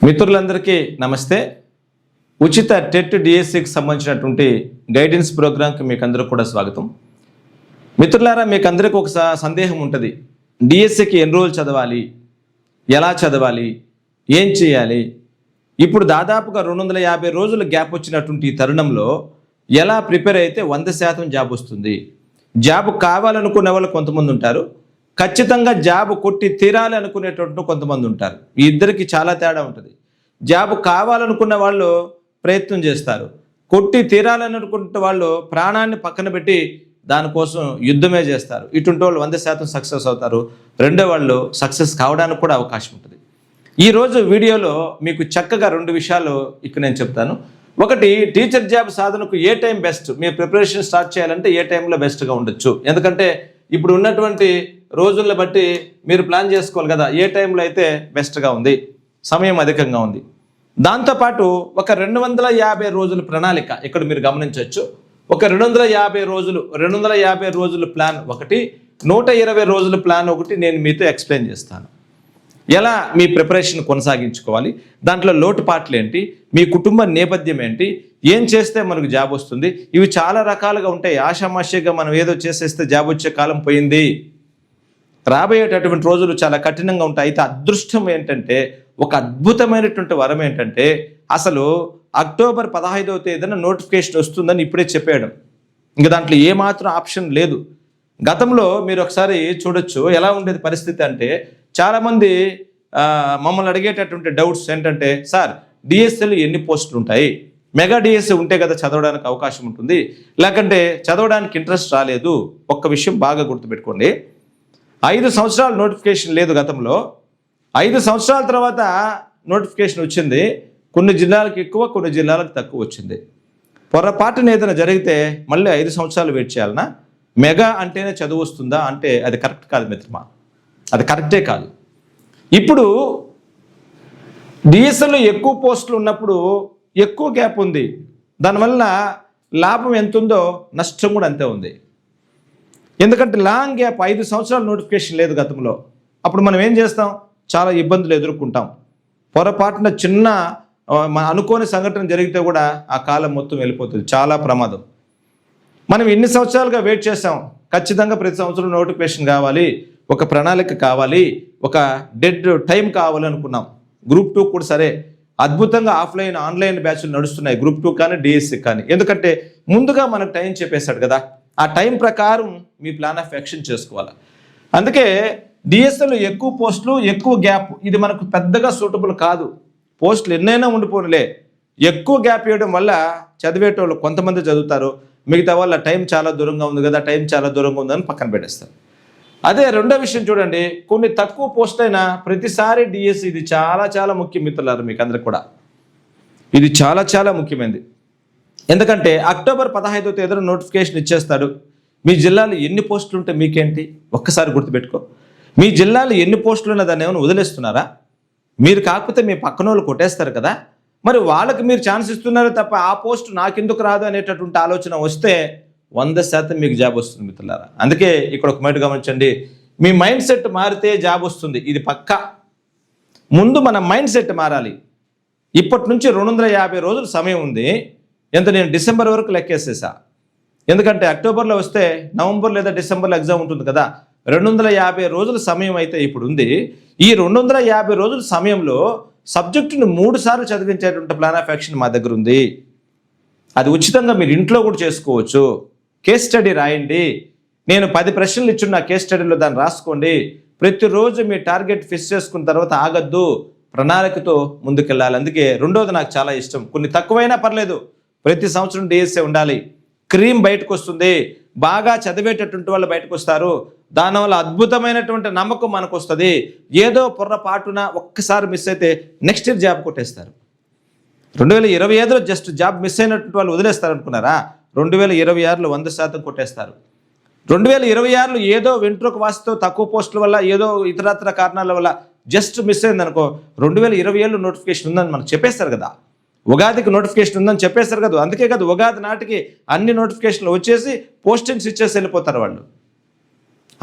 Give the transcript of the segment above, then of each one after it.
మిత్రులందరికీ నమస్తే. ఉచిత టెట్ డిఎస్సికి సంబంధించినటువంటి గైడెన్స్ ప్రోగ్రాంకి మీకు అందరూ కూడా స్వాగతం. మిత్రులారా, మీకు అందరికీ ఒక సందేహం ఉంటుంది. డిఎస్సికి ఎన్ని రోజులు చదవాలి, ఎలా చదవాలి, ఏం చేయాలి? ఇప్పుడు దాదాపుగా 250 రోజుల గ్యాప్ వచ్చినటువంటి ఈ తరుణంలో ఎలా ప్రిపేర్ అయితే 100% జాబ్ వస్తుంది? జాబ్ కావాలనుకునే వాళ్ళు కొంతమంది ఉంటారు, ఖచ్చితంగా జాబ్ కొట్టి తీరాలి అనుకునేటువంటి కొంతమంది ఉంటారు. ఈ ఇద్దరికి చాలా తేడా ఉంటుంది. జాబ్ కావాలనుకున్న వాళ్ళు ప్రయత్నం చేస్తారు, కొట్టి తీరాలని అనుకుంటే వాళ్ళు ప్రాణాన్ని పక్కన పెట్టి దానికోసం యుద్ధమే చేస్తారు. ఇటువంటి వాళ్ళు 100% సక్సెస్ అవుతారు. రెండో వాళ్ళు సక్సెస్ కావడానికి కూడా అవకాశం ఉంటుంది. ఈరోజు వీడియోలో మీకు చక్కగా 2 విషయాలు ఇక్కడ నేను చెప్తాను. ఒకటి, టీచర్ జాబ్ సాధనకు ఏ టైం బెస్ట్, మీరు ప్రిపరేషన్ స్టార్ట్ చేయాలంటే ఏ టైంలో బెస్ట్గా ఉండొచ్చు. ఎందుకంటే ఇప్పుడు ఉన్నటువంటి రోజులను బట్టి మీరు ప్లాన్ చేసుకోవాలి కదా, ఏ టైంలో అయితే బెస్ట్గా ఉంది, సమయం అధికంగా ఉంది. దాంతోపాటు ఒక 250 రోజుల ప్రణాళిక ఇక్కడ మీరు గమనించవచ్చు. ఒక 250 రోజుల ప్లాన్ ఒకటి, 120 రోజుల ప్లాన్ ఒకటి నేను మీతో ఎక్స్ప్లెయిన్ చేస్తాను. ఎలా మీ ప్రిపరేషన్ కొనసాగించుకోవాలి, దాంట్లో లోటుపాట్లు ఏంటి, మీ కుటుంబ నేపథ్యం ఏంటి, ఏం చేస్తే మనకు జాబ్ వస్తుంది, ఇవి చాలా రకాలుగా ఉంటాయి. ఆషామాషిగా మనం ఏదో చేసేస్తే జాబ్ వచ్చే కాలం పోయింది. రాబోయేటటువంటి రోజులు చాలా కఠినంగా ఉంటాయి. అయితే అదృష్టం ఏంటంటే, ఒక అద్భుతమైనటువంటి వరం ఏంటంటే, అసలు అక్టోబర్ 15వ తేదీన నోటిఫికేషన్ వస్తుందని ఇప్పుడే చెప్పాడు. ఇంకా దాంట్లో ఏమాత్రం ఆప్షన్ లేదు. గతంలో మీరు ఒకసారి చూడొచ్చు ఎలా ఉండేది పరిస్థితి అంటే, చాలామంది మమ్మల్ని అడిగేటటువంటి డౌట్స్ ఏంటంటే, సార్ డిఎస్సీలు ఎన్ని పోస్టులు ఉంటాయి, మెగా డిఎస్సీ ఉంటే కదా చదవడానికి అవకాశం ఉంటుంది, లేకంటే చదవడానికి ఇంట్రెస్ట్ రాలేదు. ఒక్క విషయం బాగా గుర్తుపెట్టుకోండి, 5 సంవత్సరాలు నోటిఫికేషన్ లేదు గతంలో. 5 సంవత్సరాల తర్వాత నోటిఫికేషన్ వచ్చింది. కొన్ని జిల్లాలకు ఎక్కువ, కొన్ని జిల్లాలకు తక్కువ వచ్చింది. పొరపాటున ఏదైనా జరిగితే మళ్ళీ 5 సంవత్సరాలు వెయిట్ చేయాలనా? మెగా అంటేనే చదువు వస్తుందా అంటే అది కరెక్ట్ కాదు మిత్రమా, అది కరెక్టే కాదు. ఇప్పుడు డిఎస్ఎల్లో ఎక్కువ పోస్టులు ఉన్నప్పుడు ఎక్కువ గ్యాప్ ఉంది. దానివల్ల లాభం ఎంత ఉందో నష్టం కూడా అంతే ఉంది. ఎందుకంటే లాంగ్ గ్యాప్, 5 సంవత్సరాల నోటిఫికేషన్ లేదు గతంలో. అప్పుడు మనం ఏం చేస్తాం, చాలా ఇబ్బందులు ఎదుర్కొంటాం. పొరపాటున చిన్న అనుకోని సంఘటన జరిగితే కూడా ఆ కాలం మొత్తం వెళ్ళిపోతుంది, చాలా ప్రమాదం. మనం ఎన్ని సంవత్సరాలుగా వెయిట్ చేస్తాం, ఖచ్చితంగా ప్రతి సంవత్సరం నోటిఫికేషన్ కావాలి, ఒక ప్రణాళిక కావాలి, ఒక డెడ్ టైం కావాలనుకున్నాం. గ్రూప్ 2 కూడా సరే, అద్భుతంగా ఆఫ్లైన్ ఆన్లైన్ బ్యాచ్లు నడుస్తున్నాయి, గ్రూప్ 2 కానీ డిఎస్సి కానీ. ఎందుకంటే ముందుగా మనకు టైం చెప్పేశాడు కదా, ఆ టైం ప్రకారం మీ ప్లాన్ ఆఫ్ యాక్షన్ చేసుకోవాలి. అందుకే డిఎస్సిలో ఎక్కువ పోస్టులు, ఎక్కువ గ్యాప్, ఇది మనకు పెద్దగా సూటబుల్ కాదు. పోస్టులు ఎన్నైనా ఉండిపోనులే, ఎక్కువ గ్యాప్ ఇవ్వడం వల్ల చదివేటోళ్ళు కొంతమంది చదువుతారు, మిగతా వాళ్ళ టైం చాలా దూరంగా ఉంది కదా, టైం చాలా దూరంగా ఉందని పక్కన పెట్టేస్తారు. అదే రెండో విషయం చూడండి, కొన్ని తక్కువ పోస్ట్ అయినా ప్రతిసారి డిఎస్సి, ఇది చాలా చాలా ముఖ్యం మిత్రులారు, మీకు అందరికి కూడా ఇది చాలా చాలా ముఖ్యమైనది. ఎందుకంటే అక్టోబర్ 15వ తేదీన నోటిఫికేషన్ ఇచ్చేస్తాడు. మీ జిల్లాలో ఎన్ని పోస్టులు ఉంటే మీకేంటి, ఒక్కసారి గుర్తుపెట్టుకో. మీ జిల్లాలో ఎన్ని పోస్టులు ఉన్న దాన్ని ఏమైనా వదిలేస్తున్నారా? మీరు కాకపోతే మీ పక్కన వాళ్ళు కొట్టేస్తారు కదా, మరి వాళ్ళకి మీరు ఛాన్స్ ఇస్తున్నారు తప్ప ఆ పోస్ట్ నాకెందుకు రాదు అనేటటువంటి ఆలోచన వస్తే 100% మీకు జాబ్ వస్తుంది మిత్రులారా. అందుకే ఇక్కడ ఒక మాట గమనించండి, మీ మైండ్ సెట్ మారితే జాబ్ వస్తుంది, ఇది పక్కా. ముందు మన మైండ్ సెట్ మారాలి. ఇప్పటి నుంచి 250 రోజుల సమయం ఉంది. ఎంత, నేను డిసెంబర్ వరకు లెక్కేసేసా. ఎందుకంటే అక్టోబర్లో వస్తే నవంబర్ లేదా డిసెంబర్లో ఎగ్జామ్ ఉంటుంది కదా, 250 రోజుల సమయం అయితే ఇప్పుడు ఉంది. ఈ 250 రోజుల సమయంలో సబ్జెక్టును 3 సార్లు చదివించేటువంటి ప్లాన్ ఆఫ్ యాక్షన్ మా దగ్గర ఉంది. అది ఉచితంగా మీరు ఇంట్లో కూడా చేసుకోవచ్చు. కేస్ స్టడీ రాయండి. నేను 10 ప్రశ్నలు ఇచ్చిన కేస్ స్టడీలో దాన్ని రాసుకోండి. ప్రతిరోజు మీ టార్గెట్ ఫిక్స్ చేసుకున్న తర్వాత ఆగద్దు, ప్రణాళికతో ముందుకెళ్ళాలి. అందుకే రెండోది నాకు చాలా ఇష్టం, కొన్ని తక్కువైనా పర్లేదు, ప్రతి సంవత్సరం డిఎస్సీ ఉండాలి. క్రీమ్ బయటకు వస్తుంది, బాగా చదివేటటువంటి వాళ్ళు బయటకు వస్తారు. దానివల్ల అద్భుతమైనటువంటి నమ్మకం మనకు వస్తుంది. ఏదో పొర్రపాటున ఒక్కసారి మిస్ అయితే నెక్స్ట్ ఇయర్ జాబ్ కొట్టేస్తారు. 2025లో జస్ట్ జాబ్ మిస్ అయినటువంటి వాళ్ళు వదిలేస్తారు అనుకున్నారా? 2026లో 100% కొట్టేస్తారు. 2026లో ఏదో వెంట్రుక వాసితో తక్కువ పోస్టుల వల్ల, ఏదో ఇతరత్ర కారణాల వల్ల జస్ట్ మిస్ అయింది అనుకో, 2027లో నోటిఫికేషన్ ఉందని మనకు చెప్పేస్తారు కదా, ఉగాదికి నోటిఫికేషన్ ఉందని చెప్పేస్తారు కదా. అందుకే కదా ఉగాది నాటికి అన్ని నోటిఫికేషన్లు వచ్చేసి పోస్టింగ్స్ ఇచ్చేసి వెళ్ళిపోతారు వాళ్ళు.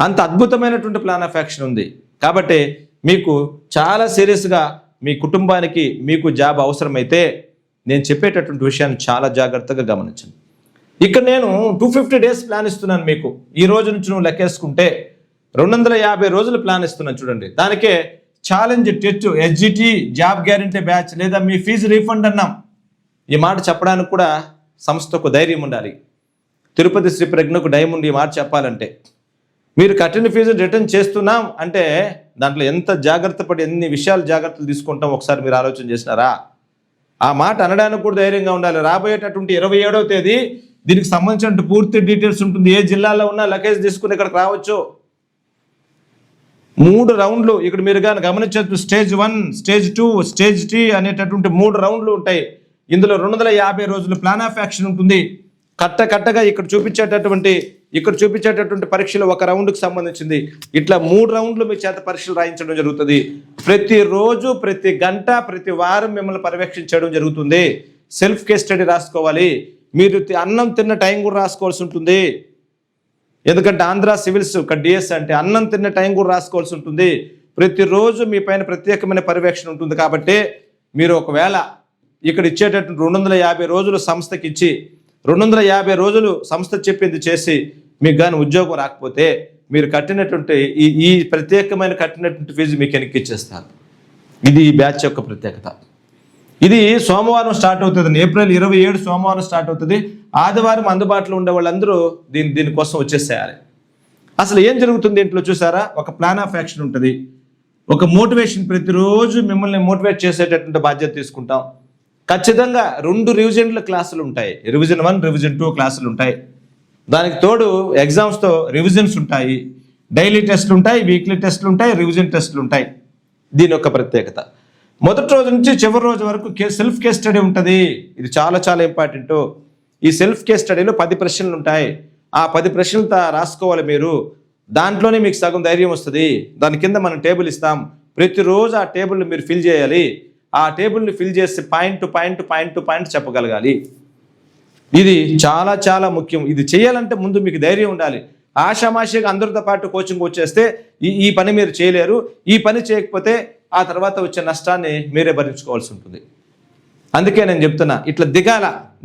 అంత అద్భుతమైనటువంటి ప్లాన్ ఆఫ్ యాక్షన్ ఉంది. కాబట్టి మీకు చాలా సీరియస్గా మీ కుటుంబానికి మీకు జాబ్ అవసరమైతే నేను చెప్పేటటువంటి విషయాన్ని చాలా జాగ్రత్తగా గమనించండి. ఇక్కడ నేను 250 డేస్ ప్లాన్ ఇస్తున్నాను మీకు. ఈ రోజు నుంచి నువ్వు లెక్కేసుకుంటే 250 రోజులు ప్లాన్ ఇస్తున్నాను చూడండి. దానికే challenge TET SGT job guarantee batch లేదా మీ ఫీజు రీఫండ్ అన్నాం. ఈ మాట చెప్పడానికి కూడా సంస్థకు ధైర్యం ఉండాలి. తిరుపతి శ్రీ ప్రజ్ఞకు డైమండ్ ఈ మాట చెప్పాలంటే మీరు కట్టిన ఫీజును రిటర్న్ చేస్తున్నాం అంటే దాంట్లో ఎంత జాగ్రత్త పడి ఎన్ని విషయాలు జాగ్రత్తలు తీసుకుంటాం ఒకసారి మీరు ఆలోచన చేసినారా? ఆ మాట అనడానికి కూడా ధైర్యంగా ఉండాలి. రాబోయేటటువంటి 27వ తేదీ దీనికి సంబంధించిన పూర్తి డీటెయిల్స్ ఉంటుంది. ఏ జిల్లాలో ఉన్నా లగేజ్ తీసుకుని ఇక్కడికి రావచ్చు. 3 రౌండ్లు ఇక్కడ మీరు కానీ గమనించవచ్చు. స్టేజ్ 1, స్టేజ్ 2, స్టేజ్ 3 అనేటటువంటి 3 రౌండ్లు ఉంటాయి. ఇందులో 250 రోజులు ప్లాన్ ఆఫ్ యాక్షన్ ఉంటుంది. కట్టగా ఇక్కడ చూపించేటటువంటి పరీక్షలు 1 రౌండ్కి సంబంధించింది. ఇట్లా 3 రౌండ్లు మీ చేత పరీక్షలు రాయించడం జరుగుతుంది. ప్రతిరోజు, ప్రతి గంట, ప్రతి వారం మిమ్మల్ని పర్యవేక్షించడం జరుగుతుంది. సెల్ఫ్ కేస్ స్టడీ రాసుకోవాలి. మీరు అన్నం తిన్న టైం కూడా రాసుకోవాల్సి ఉంటుంది. ఎందుకంటే ఆంధ్ర సివిల్స్ డిఎస్ అంటే అన్నం తిన్న టైం కూడా రాసుకోవాల్సి ఉంటుంది. ప్రతిరోజు మీ పైన ప్రత్యేకమైన పర్యవేక్షణ ఉంటుంది. కాబట్టి మీరు ఒకవేళ ఇక్కడ ఇచ్చేటటువంటి 250 రోజులు సంస్థకి ఇచ్చి 250 రోజులు సంస్థ చెప్పింది చేసి మీకు కానీ ఉద్యోగం రాకపోతే మీరు కట్టినటువంటి ఈ ప్రత్యేకమైన కట్టినటువంటి ఫీజు మీకు వెనక్కి ఇచ్చేస్తారు. ఇది ఈ బ్యాచ్ యొక్క ప్రత్యేకత. ఇది సోమవారం స్టార్ట్ అవుతుంది. ఏప్రిల్ 27 సోమవారం స్టార్ట్ అవుతుంది. ఆదివారం అందుబాటులో ఉండే వాళ్ళందరూ దీనికోసం వచ్చేసేయాలి. అసలు ఏం జరుగుతుంది ఇంట్లో చూసారా? ఒక ప్లాన్ ఆఫ్ యాక్షన్ ఉంటుంది, ఒక మోటివేషన్. ప్రతిరోజు మిమ్మల్ని మోటివేట్ చేసేటటువంటి బాధ్యత తీసుకుంటాం. ఖచ్చితంగా 2 రివిజన్ల క్లాసులు ఉంటాయి. రివిజన్ 1, రివిజన్ 2 క్లాసులు ఉంటాయి. దానికి తోడు ఎగ్జామ్స్తో రివిజన్స్ ఉంటాయి, డైలీ టెస్ట్లు ఉంటాయి, వీక్లీ టెస్ట్లు ఉంటాయి, రివిజన్ టెస్ట్లు ఉంటాయి. దీని యొక్క ప్రత్యేకత మొదటి రోజు నుంచి చివరి రోజు వరకు సెల్ఫ్ కేస్ స్టడీ ఉంటుంది. ఇది చాలా చాలా ఇంపార్టెంట్. ఈ సెల్ఫ్ కేస్ స్టడీలో 10 ప్రశ్నలు ఉంటాయి. ఆ 10 ప్రశ్నలు రాసుకోవాలి మీరు. దాంట్లోనే మీకు సగం ధైర్యం వస్తుంది. దాని కింద మనం టేబుల్ ఇస్తాం. ప్రతిరోజు ఆ టేబుల్ని మీరు ఫిల్ చేయాలి. ఆ టేబుల్ని ఫిల్ చేసి పాయింట్ టు పాయింట్ చెప్పగలగాలి. ఇది చాలా చాలా ముఖ్యం. ఇది చేయాలంటే ముందు మీకు ధైర్యం ఉండాలి. ఆషామాషిగా అందరితో పాటు కోచింగ్ వచ్చేస్తే ఈ పని మీరు చేయలేరు. ఈ పని చేయకపోతే ఆ తర్వాత వచ్చే నష్టాన్ని మీరే భరించుకోవాల్సి ఉంటుంది. అందుకే నేను చెప్తున్నా, ఇట్లా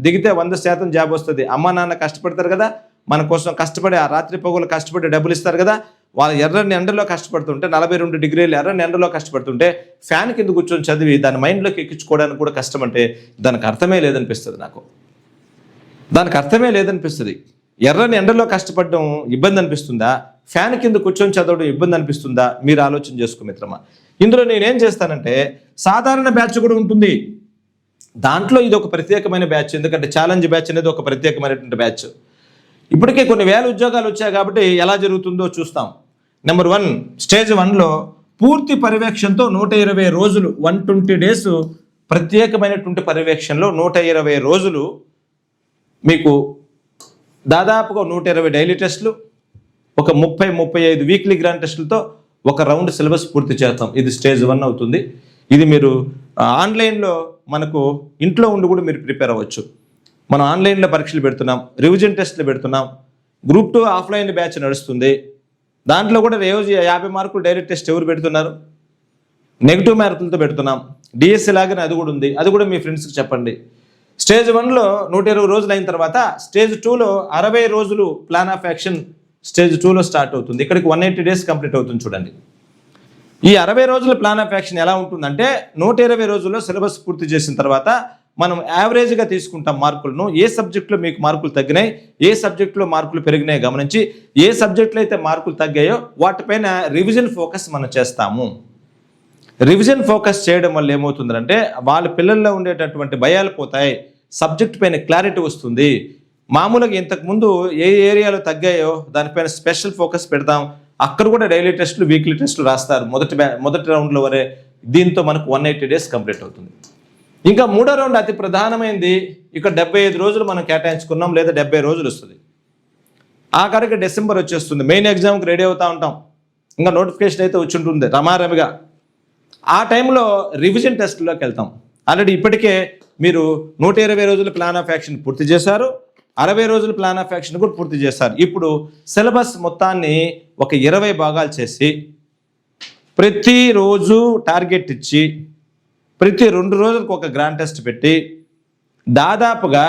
దిగితే 100% జాబ్ వస్తుంది. అమ్మ నాన్న కష్టపడతారు కదా, మన కోసం కష్టపడి ఆ రాత్రి పగులు కష్టపడి డబ్బులు ఇస్తారు కదా. వాళ్ళు ఎర్రని ఎండలో కష్టపడుతుంటే 42 డిగ్రీలు ఎర్రని ఎండలో కష్టపడుతుంటే ఫ్యాన్ కింద కూర్చొని చదివి దాని మైండ్లోకి ఎక్కించుకోవడానికి కూడా కష్టం అంటే దానికి అర్థమే లేదనిపిస్తుంది. దానికి అర్థమే లేదనిపిస్తుంది. ఎర్రని ఎండలో కష్టపడడం ఇబ్బంది అనిపిస్తుందా? ఫ్యాన్ కింద కూర్చొని చదవడం ఇబ్బంది అనిపిస్తుందా? మీరు ఆలోచన చేసుకో మిత్రమా. ఇందులో నేనేం చేస్తానంటే సాధారణ బ్యాచ్ కూడా ఉంటుంది. దాంట్లో ఇది ఒక ప్రత్యేకమైన బ్యాచ్. ఎందుకంటే ఛాలెంజ్ బ్యాచ్ అనేది ఒక ప్రత్యేకమైనటువంటి బ్యాచ్. ఇప్పటికే కొన్ని వేల ఉద్యోగాలు వచ్చాయి కాబట్టి ఎలా జరుగుతుందో చూస్తాం. నెంబర్ 1, స్టేజ్ 1లో పూర్తి పర్యవేక్షణతో 120 రోజులు 120 డేస్ ప్రత్యేకమైనటువంటి పర్యవేక్షణలో 120 రోజులు మీకు దాదాపుగా 120 డైలీ టెస్టులు, ఒక 30-35 వీక్లీ గ్రాండ్ టెస్టులతో 1 రౌండ్ సిలబస్ పూర్తి చేస్తాం. ఇది స్టేజ్ 1 అవుతుంది. ఇది మీరు ఆన్లైన్లో మనకు ఇంట్లో ఉండి కూడా మీరు ప్రిపేర్ అవ్వచ్చు. మనం ఆన్లైన్లో పరీక్షలు పెడుతున్నాం, రివిజన్ టెస్టులు పెడుతున్నాం. గ్రూప్ 2 ఆఫ్లైన్ బ్యాచ్ నడుస్తుంది. దాంట్లో కూడా రోజు 50 మార్కులు డైరెక్ట్ టెస్ట్ ఎవరు పెడుతున్నారు? నెగిటివ్ మార్కులతో పెడుతున్నాం. డిఎస్సి లాగానే అది కూడా ఉంది. అది కూడా మీ ఫ్రెండ్స్కి చెప్పండి. స్టేజ్ 1లో 120 రోజులు అయిన తర్వాత స్టేజ్ 2లో 60 రోజులు ప్లాన్ ఆఫ్ యాక్షన్ స్టేజ్ 2లో స్టార్ట్ అవుతుంది. ఇక్కడికి 180 డేస్ కంప్లీట్ అవుతుంది. చూడండి, ఈ 60 రోజుల ప్లాన్ ఆఫ్ యాక్షన్ ఎలా ఉంటుందంటే 120 రోజుల్లో సిలబస్ పూర్తి చేసిన తర్వాత మనం యావరేజ్గా తీసుకుంటాం మార్కులను. ఏ సబ్జెక్టులో మీకు మార్కులు తగ్గినాయి, ఏ సబ్జెక్టులో మార్కులు పెరిగినాయి గమనించి ఏ సబ్జెక్టులో అయితే మార్కులు తగ్గాయో వాటిపైన రివిజన్ ఫోకస్ మనం చేస్తాము. రివిజన్ ఫోకస్ చేయడం వల్ల ఏమవుతుందంటే వాళ్ళ పిల్లల్లో ఉండేటటువంటి భయాలు పోతాయి, సబ్జెక్ట్ పైన క్లారిటీ వస్తుంది. మామూలుగా ఇంతకుముందు ఏ ఏరియాలో తగ్గాయో దానిపైన స్పెషల్ ఫోకస్ పెడతాం. అక్కడ కూడా డైలీ టెస్టులు, వీక్లీ టెస్టులు రాస్తారు మొదటి రౌండ్లో వరే. దీంతో మనకు 180 డేస్ కంప్లీట్ అవుతుంది. ఇంకా 3వ రౌండ్ అతి ప్రధానమైనది. ఇక్కడ 75 రోజులు మనం కేటాయించుకున్నాం, లేదా 70 రోజులు వస్తుంది. ఆఖరికి డిసెంబర్ వచ్చేస్తుంది. మెయిన్ ఎగ్జామ్కి రెడీ అవుతూ ఉంటాం. ఇంకా నోటిఫికేషన్ అయితే వచ్చి ఉంటుంది రమారమిగా. ఆ టైంలో రివిజన్ టెస్ట్లోకి వెళ్తాం. ఆల్రెడీ ఇప్పటికే మీరు 120 రోజుల ప్లాన్ ఆఫ్ యాక్షన్ పూర్తి చేశారు, 60 రోజుల ప్లాన్ ఆఫ్ యాక్షన్ కూడా పూర్తి చేశారు. ఇప్పుడు సిలబస్ మొత్తాన్ని ఒక 20 భాగాలు చేసి ప్రతిరోజు టార్గెట్ ఇచ్చి ప్రతి 2 రోజులకు ఒక గ్రాండ్ టెస్ట్ పెట్టి దాదాపుగా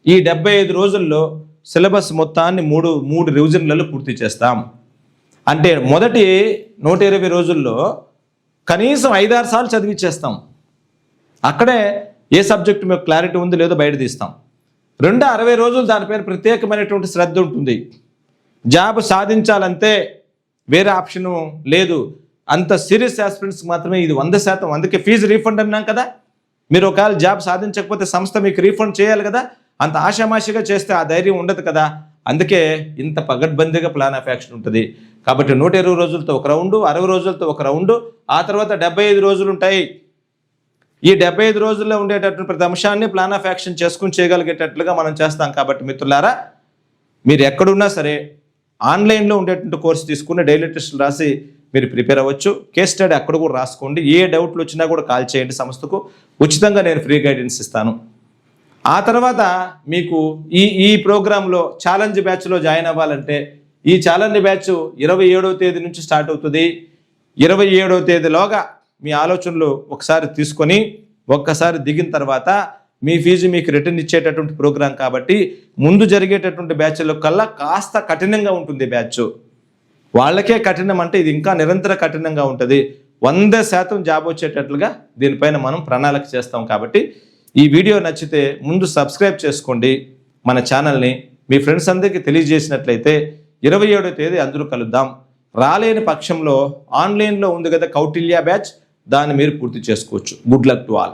ఈ 75 రోజుల్లో సిలబస్ మొత్తాన్ని మూడు రివిజన్లలో పూర్తి చేస్తాం. అంటే మొదటి 120 రోజుల్లో కనీసం 5-6 సార్లు చదివిచ్చేస్తాం. అక్కడే ఏ సబ్జెక్టు మీకు క్లారిటీ ఉందో లేదో బయట తీస్తాం. 60 రోజులు దానిపైన ప్రత్యేకమైనటువంటి శ్రద్ధ ఉంటుంది. జాబ్ సాధించాలంటే వేరే ఆప్షను లేదు. అంత సీరియస్ ఆస్పిరెంట్స్కి మాత్రమే ఇది 100%. అందుకే ఫీజు రీఫండ్ అన్నాం కదా. మీరు ఒకవేళ జాబ్ సాధించకపోతే సంస్థ మీకు రీఫండ్ చేయాలి కదా. అంత ఆషామాషిగా చేస్తే ఆ ధైర్యం ఉండదు కదా. అందుకే ఇంత పగడ్బందీగా ప్లాన్ ఆఫ్ యాక్షన్ ఉంటుంది. కాబట్టి 120 రోజులతో ఒక రౌండు, 60 రోజులతో ఒక రౌండు, ఆ తర్వాత 75 రోజులు ఉంటాయి. ఈ 75 రోజుల్లో ఉండేటటువంటి ప్రతి అంశాన్ని ప్లాన్ ఆఫ్ యాక్షన్ చేసుకుని చేయగలిగేటట్లుగా మనం చేస్తాం. కాబట్టి మిత్రులారా, మీరు ఎక్కడున్నా సరే ఆన్లైన్లో ఉండేటువంటి కోర్సు తీసుకుని డైలీ టెస్టులు రాసి మీరు ప్రిపేర్ అవ్వచ్చు. కేస్ స్టడీ అక్కడ కూడా రాసుకోండి. ఏ డౌట్లు వచ్చినా కూడా కాల్ చేయండి సంస్థకు. ఉచితంగా నేను ఫ్రీ గైడెన్స్ ఇస్తాను. ఆ తర్వాత మీకు ఈ ప్రోగ్రాంలో ఛాలెంజ్ బ్యాచ్లో జాయిన్ అవ్వాలంటే ఈ ఛాలెంజ్ బ్యాచ్ 27వ తేదీ నుంచి స్టార్ట్ అవుతుంది. 27వ తేదీలోగా మీ ఆలోచనలు ఒకసారి తీసుకొని ఒక్కసారి దిగిన తర్వాత మీ ఫీజు మీకు రిటర్న్ ఇచ్చేటటువంటి ప్రోగ్రాం కాబట్టి ముందు జరిగేటటువంటి బ్యాచ్లో కల్లా కాస్త కఠినంగా ఉంటుంది బ్యాచ్. వాళ్ళకే కఠినం అంటే ఇది ఇంకా నిరంతర కఠినంగా ఉంటుంది. 100% జాబ్ వచ్చేటట్లుగా దీనిపైన మనం ప్రణాళిక చేస్తాం. కాబట్టి ఈ వీడియో నచ్చితే ముందు సబ్స్క్రైబ్ చేసుకోండి మన ఛానల్ని. మీ ఫ్రెండ్స్ అందరికీ తెలియజేసినట్లయితే 27వ తేదీ అందరూ కలుద్దాం. రాలేని పక్షంలో ఆన్లైన్లో ఉంది కదా కౌటిల్య బ్యాచ్, దాన్ని మీరు పూర్తి చేసుకోవచ్చు. Good luck to all.